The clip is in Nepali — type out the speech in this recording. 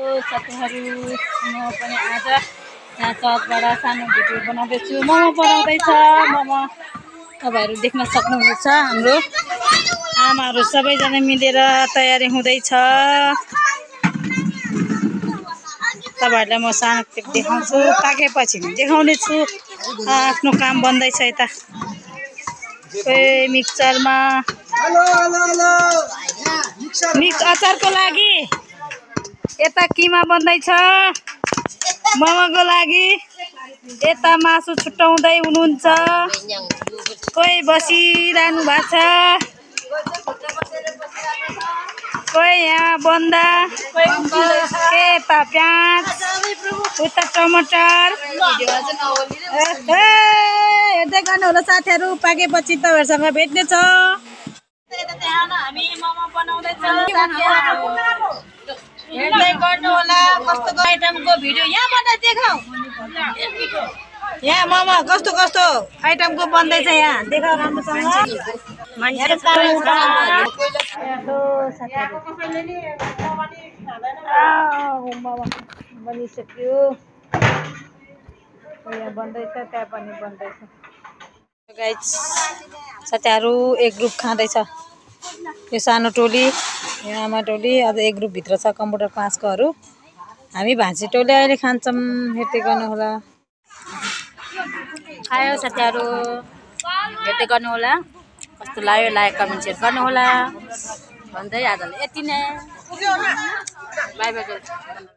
साथीहरू म पनि आज यहाँ चौकबाट सानो भिडियो बनाउँदैछु। मोमो बनाउँदैछ। मोमो तपाईँहरू देख्न सक्नुहुनेछ। हाम्रो आमाहरू सबैजना मिलेर तयारी हुँदैछ। तपाईँहरूलाई म सानो क्लिप देखाउँछु, पाकेपछि देखाउने छु। आफ्नो काम बन्दैछ यता मिक्सचरमा मिक्स अचारको लागि यता किमा बन्दैछ, मोमोको लागि यता मासु छुट्याउँदै हुनुहुन्छ। कोही बसिरहनु भएको छ, कोही यहाँ बन्दा, यता प्याज, उता टमाटर। हेर्दै गर्नु होला साथीहरू, पाकेपछि तपाईँहरूसँग भेट्नेछ। हामी मोमो बनाउँदैछौँ। हेर्दै गर्नु होला कस्तो आइटमको भिडियो यहाँबाट देखाऊ। यहाँ मोमो कस्तो कस्तो आइटमको बन्दैछ, यहाँ देखाऊ राम्रोसँग। बनिसक्यो, यहाँ बन्दैछ, त्यहाँ पनि बन्दैछ। गाइस साथीहरू एक ग्रुप खाँदैछ। यो सानो टोली, यो आमा टोली, अझ एक ग्रुपभित्र छ कम्प्युटर क्लासकोहरू। हामी भान्सी टोली अहिले खान्छौँ। हेर्दै गर्नु होला। खायो साथीहरू, हेर्दै गर्नु होला कस्तो लाग्यो, लाइक कमेन्ट सेयर गर्नु होला भन्दै आजलाई यति नै। By by.